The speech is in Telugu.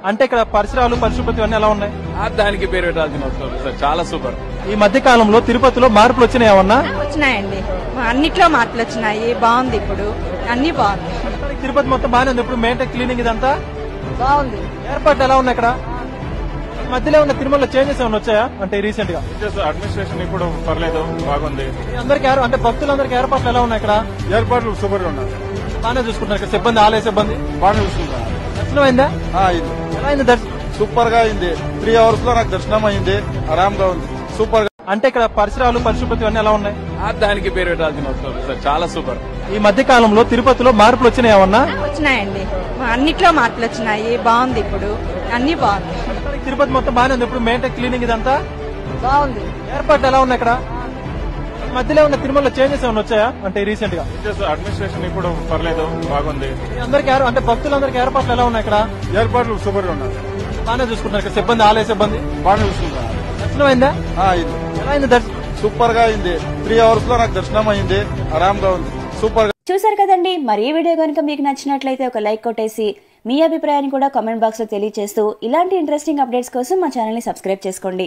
అంటే ఇక్కడ పరిసరాలు పరిశుభ్రత అన్ని ఎలా ఉన్నాయి? దానికి పేరు పెట్టాల్సిన అవసరం లేదు సార్, చాలా సూపర్. ఈ మధ్య కాలంలో తిరుపతిలో మార్పులు వచ్చినాయి ఏమన్నా? వచ్చినాయండి, అన్నిట్లో మార్పులు వచ్చినాయి. బాగుంది, ఇప్పుడు అన్ని బాగుంది. తిరుపతి మొత్తం బాగానే ఉంది. ఇప్పుడు మెయింటైన్ క్లీనింగ్ ఇదంతా బాగుంది. ఏర్పాట్లు ఎలా ఉన్నాయి ఇక్కడ? మధ్యలో ఉన్న తిరుమల చేంజెస్ ఏమైనా వచ్చాయా అంటే రీసెంట్ గా? అడ్మినిస్ట్రేషన్ ఇప్పుడు పర్లేదు, బాగుంది. అందరికి అంటే భక్తులందరికి ఏర్పాట్లు ఎలా ఉన్నాయి ఇక్కడ? ఏర్పాట్లు సూపర్ గా ఉన్నాయి, బాగానే చూసుకుంటున్నారు ఇక్కడ సిబ్బంది, ఆలయ సిబ్బంది బాగా చూసుకుంటారు. దర్శనం అయిందా? ఎలా అయింది దర్శనం? సూపర్ గా అయింది. 3 hours లో నాకు దర్శనం అయింది, ఆరాంగా ఉంది, సూపర్ గా. అంటే ఇక్కడ పరిసరాలు పరిశుభ్రత అన్ని ఎలా ఉన్నాయి? దానికి పేరు పెట్టాల్సిన అవసరం లేదు సార్, చాలా సూపర్. ఈ మధ్య కాలంలో తిరుపతిలో మార్పులు వచ్చినాయి ఏమన్నా? వచ్చినాయండి, అన్నిట్లో మార్పులు వచ్చినాయి. బాగుంది, ఇప్పుడు అన్ని బాగుంది. తిరుపతి మొత్తం బాగానే ఉంది. ఇప్పుడు మెయింటైన్ క్లీనింగ్ ఇదంతా బాగుంది. ఏర్పాట్లు ఎలా ఉన్నాయి ఇక్కడ? మధ్యలో ఉన్న తిరుమల చేంజెస్ ఏమైనా వచ్చాయా అంటే రీసెంట్ గా? అడ్మినిస్ట్రేషన్ ఇప్పుడు పర్లేదు, బాగుంది. అందరికి అంటే భక్తులందరికి ఏర్పాట్లు ఎలా ఉన్నాయి ఇక్కడ? ఏర్పాట్లు సూపర్ గా ఉన్నాయి, బాగానే చూసుకుంటున్నారు ఇక్కడ సిబ్బంది, ఆలయ సిబ్బంది బాగా చూసుకుంటారు. దర్శనం అయిందా? ఎలా అయింది దర్శనం? సూపర్ గా అయింది. 3 hours లో నాకు దర్శనం అయింది, ఆరాంగా ఉంది, సూపర్ గా. చూసారు కదండి, మరి ఈ వీడియో కనుక మీకు నచ్చినట్లయితే ఒక లైక్ కొట్టేసి మీ అభిప్రాయాన్ని కూడా కామెంట్ బాక్స్ లో తెలియజేస్తూ ఇలాంటి ఇంట్రెస్టింగ్ అప్డేట్స్ కోసం మా ఛానల్ ని సబ్స్క్రైబ్ చేసుకోండి.